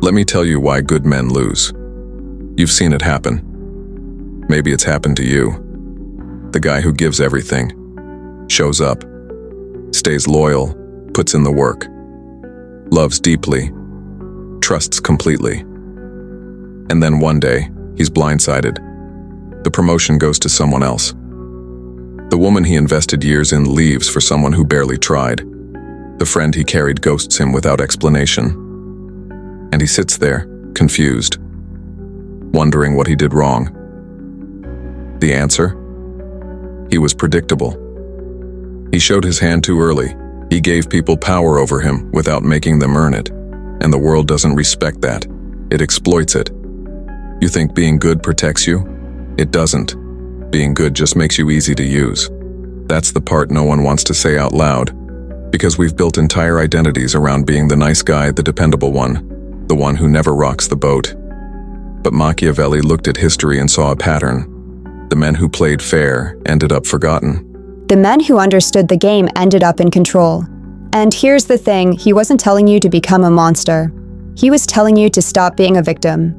Let me tell you why good men lose. You've seen it happen. Maybe it's happened to you. The guy who gives everything, shows up, stays loyal, puts in the work, loves deeply, trusts completely. And then one day, he's blindsided. The promotion goes to someone else. The woman he invested years in leaves for someone who barely tried. The friend he carried ghosts him without explanation. And he sits there, confused, wondering what he did wrong. The answer? He was predictable. He showed his hand too early. He gave people power over him without making them earn it. And the world doesn't respect that. It exploits it. You think being good protects you? It doesn't. Being good just makes you easy to use. That's the part no one wants to say out loud, because we've built entire identities around being the nice guy, the dependable one, the one who never rocks the boat. But Machiavelli looked at history and saw a pattern. The men who played fair ended up forgotten. The men who understood the game ended up in control. And here's the thing, he wasn't telling you to become a monster. He was telling you to stop being a victim.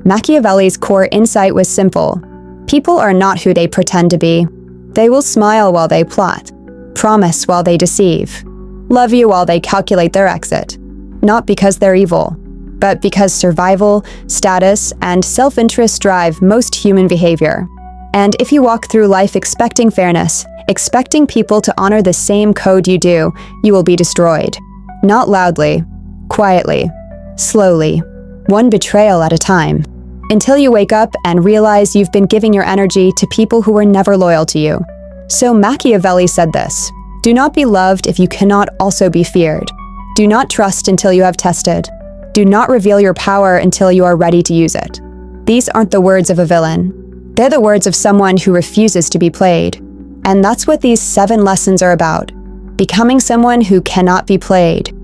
Machiavelli's core insight was simple. People are not who they pretend to be. They will smile while they plot, promise while they deceive, love you while they calculate their exit. Not because they're evil, but because survival, status, and self-interest drive most human behavior. And if you walk through life expecting fairness, expecting people to honor the same code you do, you will be destroyed. Not loudly, quietly, slowly, one betrayal at a time. Until you wake up and realize you've been giving your energy to people who were never loyal to you. So Machiavelli said this: do not be loved if you cannot also be feared. Do not trust until you have tested. Do not reveal your power until you are ready to use it. These aren't the words of a villain. They're the words of someone who refuses to be played. And that's what these 7 lessons are about. Becoming someone who cannot be played.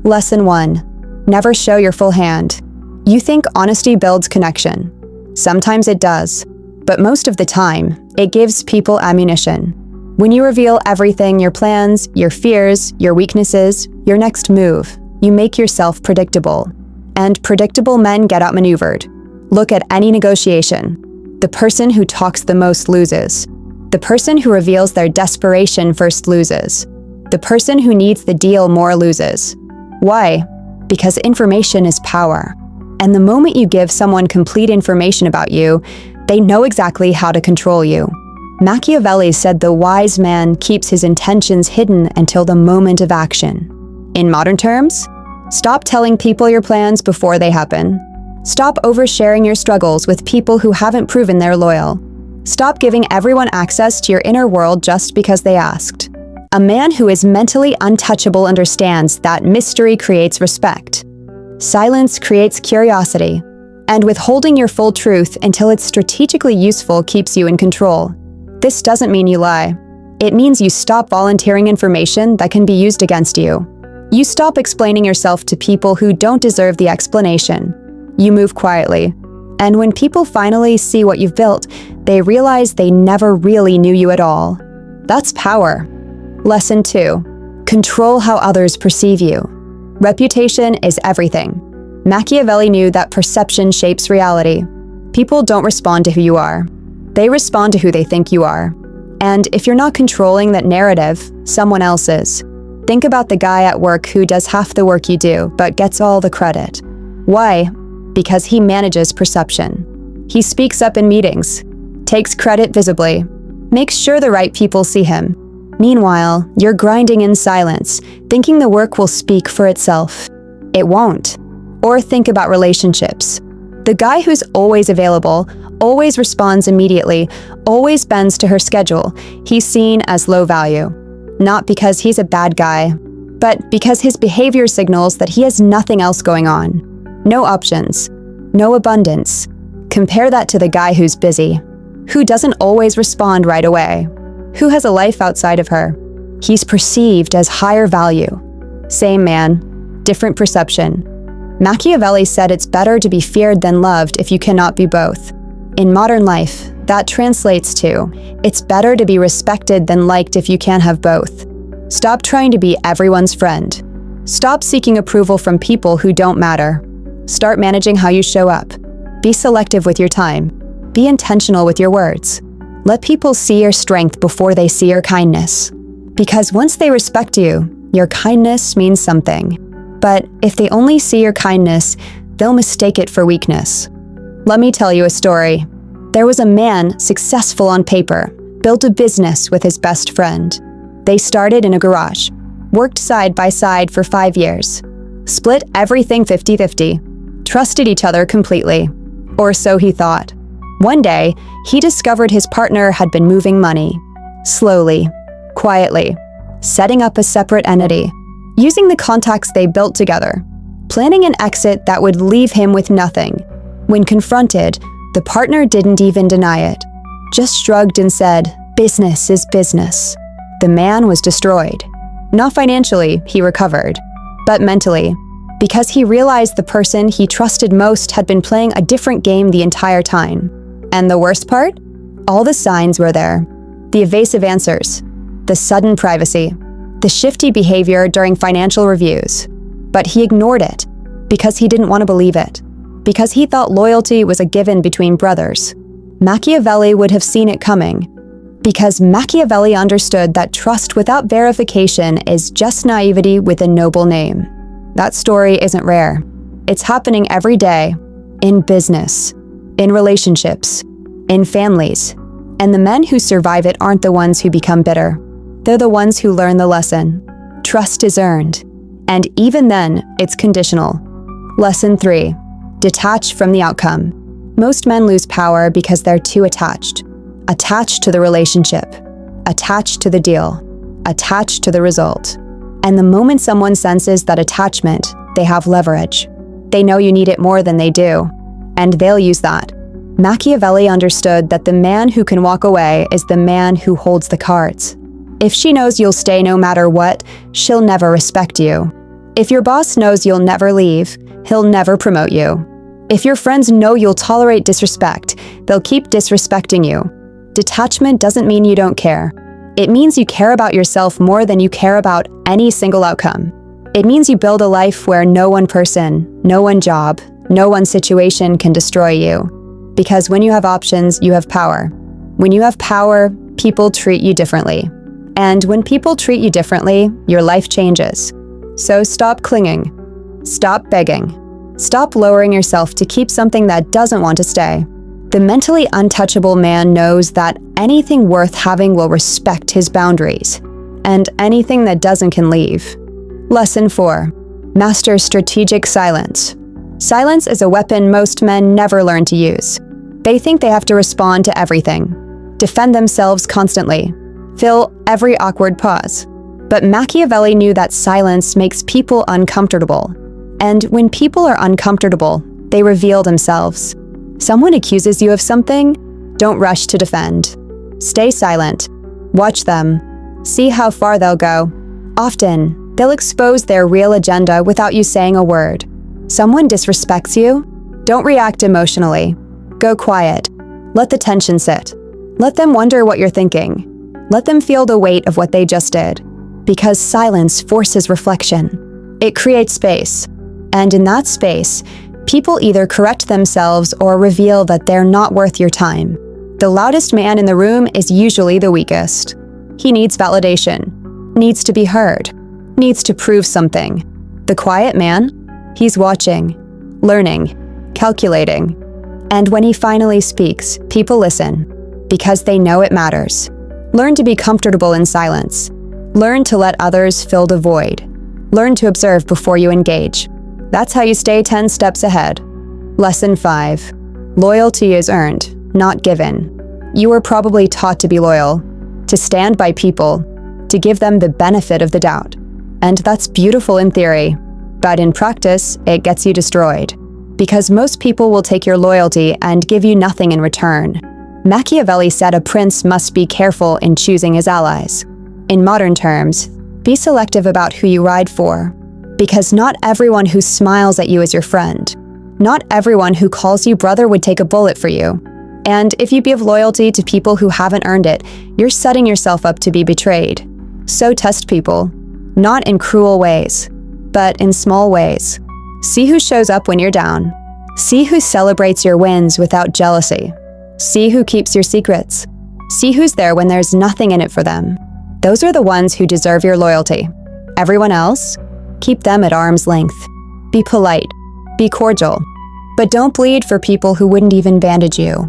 Lesson 1. Never show your full hand. You think honesty builds connection. Sometimes it does, but most of the time, it gives people ammunition. When you reveal everything, your plans, your fears, your weaknesses, your next move, you make yourself predictable. And predictable men get outmaneuvered. Look at any negotiation. The person who talks the most loses. The person who reveals their desperation first loses. The person who needs the deal more loses. Why? Because information is power. And the moment you give someone complete information about you, they know exactly how to control you. Machiavelli said the wise man keeps his intentions hidden until the moment of action. In modern terms, stop telling people your plans before they happen. Stop oversharing your struggles with people who haven't proven they're loyal. Stop giving everyone access to your inner world just because they asked. A man who is mentally untouchable understands that mystery creates respect. Silence creates curiosity, and withholding your full truth until it's strategically useful keeps you in control. This doesn't mean you lie. It means you stop volunteering information that can be used against you. You stop explaining yourself to people who don't deserve the explanation. You move quietly, and when people finally see what you've built, they realize they never really knew you at all. That's power. Lesson 2. Control how others perceive you. Reputation is everything. Machiavelli knew that perception shapes reality. People don't respond to who you are. They respond to who they think you are. And if you're not controlling that narrative, someone else is. Think about the guy at work who does half the work you do, but gets all the credit. Why? Because he manages perception. He speaks up in meetings, takes credit visibly, makes sure the right people see him. Meanwhile, you're grinding in silence, thinking the work will speak for itself. It won't. Or think about relationships. The guy who's always available, always responds immediately, always bends to her schedule, he's seen as low value. Not because he's a bad guy, but because his behavior signals that he has nothing else going on. No options, no abundance. Compare that to the guy who's busy, who doesn't always respond right away, who has a life outside of her. He's perceived as higher value. Same man, different perception. Machiavelli said it's better to be feared than loved if you cannot be both. In modern life, that translates to, it's better to be respected than liked if you can't have both. Stop trying to be everyone's friend. Stop seeking approval from people who don't matter. Start managing how you show up. Be selective with your time. Be intentional with your words. Let people see your strength before they see your kindness. Because once they respect you, your kindness means something. But if they only see your kindness, they'll mistake it for weakness. Let me tell you a story. There was a man successful on paper, built a business with his best friend. They started in a garage, worked side by side for 5 years, split everything 50-50, trusted each other completely. Or so he thought. One day, he discovered his partner had been moving money. Slowly, quietly, setting up a separate entity, using the contacts they built together, planning an exit that would leave him with nothing. When confronted, the partner didn't even deny it, just shrugged and said, "Business is business." The man was destroyed. Not financially, he recovered, but mentally, because he realized the person he trusted most had been playing a different game the entire time. And the worst part? All the signs were there. The evasive answers, the sudden privacy, the shifty behavior during financial reviews. But he ignored it because he didn't want to believe it, because he thought loyalty was a given between brothers. Machiavelli would have seen it coming, because Machiavelli understood that trust without verification is just naivety with a noble name. That story isn't rare. It's happening every day, in business, in relationships, in families. And the men who survive it aren't the ones who become bitter. They're the ones who learn the lesson. Trust is earned. And even then, it's conditional. Lesson 3. Detach from the outcome. Most men lose power because they're too attached. Attached to the relationship. Attached to the deal. Attached to the result. And the moment someone senses that attachment, they have leverage. They know you need it more than they do. And they'll use that. Machiavelli understood that the man who can walk away is the man who holds the cards. If she knows you'll stay no matter what, she'll never respect you. If your boss knows you'll never leave, he'll never promote you. If your friends know you'll tolerate disrespect, they'll keep disrespecting you. Detachment doesn't mean you don't care. It means you care about yourself more than you care about any single outcome. It means you build a life where no one person, no one job, no one situation can destroy you. Because when you have options, you have power. When you have power, people treat you differently. And when people treat you differently, your life changes. So stop clinging. Stop begging. Stop lowering yourself to keep something that doesn't want to stay. The mentally untouchable man knows that anything worth having will respect his boundaries, and anything that doesn't can leave. Lesson 4. Master strategic silence. Silence is a weapon most men never learn to use. They think they have to respond to everything, defend themselves constantly, fill every awkward pause. But Machiavelli knew that silence makes people uncomfortable. And when people are uncomfortable, they reveal themselves. Someone accuses you of something, don't rush to defend. Stay silent. Watch them. See how far they'll go. Often, they'll expose their real agenda without you saying a word. Someone disrespects you? Don't react emotionally. Go quiet. Let the tension sit. Let them wonder what you're thinking. Let them feel the weight of what they just did. Because silence forces reflection. It creates space. And in that space, people either correct themselves or reveal that they're not worth your time. The loudest man in the room is usually the weakest. He needs validation, needs to be heard, needs to prove something. The quiet man? He's watching, learning, calculating. And when he finally speaks, people listen, because they know it matters. Learn to be comfortable in silence. Learn to let others fill the void. Learn to observe before you engage. That's how you stay 10 steps ahead. Lesson 5. Loyalty is earned, not given. You were probably taught to be loyal, to stand by people, to give them the benefit of the doubt. And that's beautiful in theory, but in practice, it gets you destroyed. Because most people will take your loyalty and give you nothing in return. Machiavelli said a prince must be careful in choosing his allies. In modern terms, be selective about who you ride for. Because not everyone who smiles at you is your friend. Not everyone who calls you brother would take a bullet for you. And if you give loyalty to people who haven't earned it, you're setting yourself up to be betrayed. So test people, not in cruel ways, but in small ways. See who shows up when you're down. See who celebrates your wins without jealousy. See who keeps your secrets. See who's there when there's nothing in it for them. Those are the ones who deserve your loyalty. Everyone else? Keep them at arm's length. Be polite. Be cordial. But don't bleed for people who wouldn't even bandage you.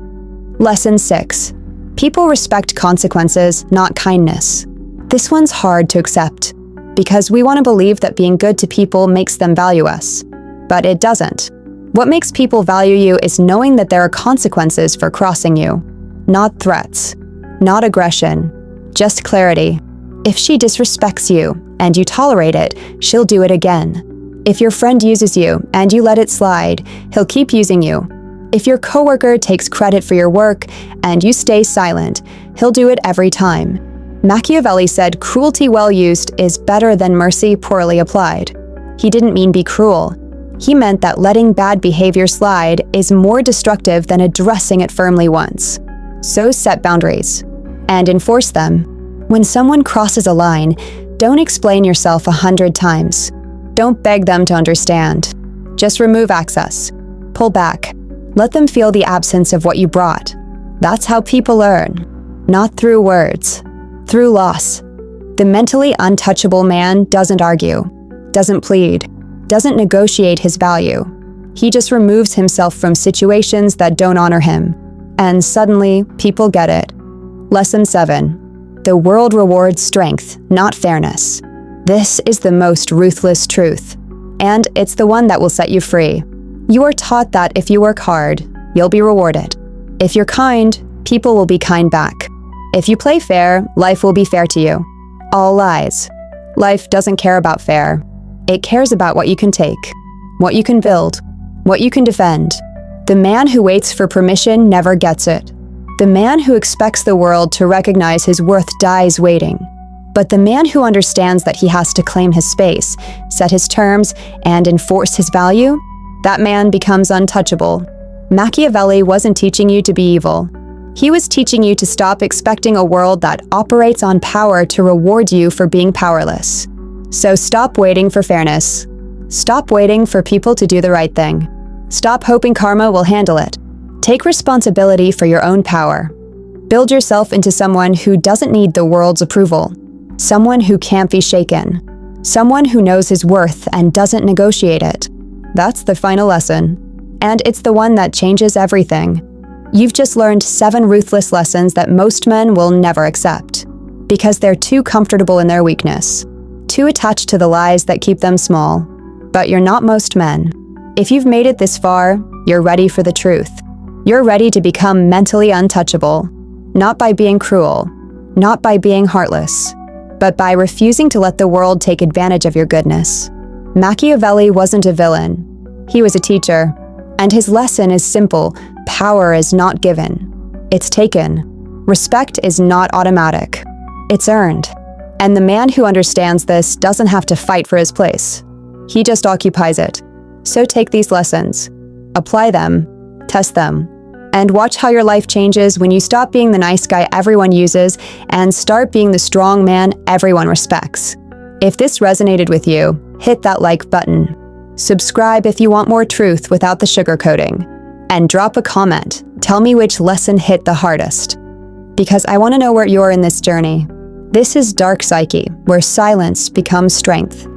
Lesson 6. People respect consequences, not kindness. This one's hard to accept, because we want to believe that being good to people makes them value us. But it doesn't. What makes people value you is knowing that there are consequences for crossing you. Not threats. Not aggression. Just clarity. If she disrespects you, and you tolerate it, she'll do it again. If your friend uses you, and you let it slide, he'll keep using you. If your coworker takes credit for your work, and you stay silent, he'll do it every time. Machiavelli said cruelty well used is better than mercy poorly applied. He didn't mean be cruel. He meant that letting bad behavior slide is more destructive than addressing it firmly once. So set boundaries, and enforce them. When someone crosses a line, don't explain yourself 100 times. Don't beg them to understand. Just remove access. Pull back. Let them feel the absence of what you brought. That's how people learn. Not through words. Through loss. The mentally untouchable man doesn't argue, doesn't plead, doesn't negotiate his value. He just removes himself from situations that don't honor him. And suddenly, people get it. Lesson 7. The world rewards strength, not fairness. This is the most ruthless truth. And it's the one that will set you free. You are taught that if you work hard, you'll be rewarded. If you're kind, people will be kind back. If you play fair, life will be fair to you. All lies. Life doesn't care about fair. It cares about what you can take, what you can build, what you can defend. The man who waits for permission never gets it. The man who expects the world to recognize his worth dies waiting. But the man who understands that he has to claim his space, set his terms, and enforce his value, that man becomes untouchable. Machiavelli wasn't teaching you to be evil. He was teaching you to stop expecting a world that operates on power to reward you for being powerless. So stop waiting for fairness. Stop waiting for people to do the right thing. Stop hoping karma will handle it. Take responsibility for your own power. Build yourself into someone who doesn't need the world's approval. Someone who can't be shaken. Someone who knows his worth and doesn't negotiate it. That's the final lesson. And it's the one that changes everything. You've just learned 7 ruthless lessons that most men will never accept. Because they're too comfortable in their weakness. Too attached to the lies that keep them small. But you're not most men. If you've made it this far, you're ready for the truth. You're ready to become mentally untouchable. Not by being cruel. Not by being heartless. But by refusing to let the world take advantage of your goodness. Machiavelli wasn't a villain. He was a teacher. And his lesson is simple. Power is not given. It's taken. Respect is not automatic. It's earned. And the man who understands this doesn't have to fight for his place. He just occupies it. So take these lessons. Apply them. Test them. And watch how your life changes when you stop being the nice guy everyone uses and start being the strong man everyone respects. If this resonated with you, hit that like button. Subscribe if you want more truth without the sugarcoating. And drop a comment. Tell me which lesson hit the hardest. Because I want to know where you're in this journey. This is Dark Psyche, where silence becomes strength.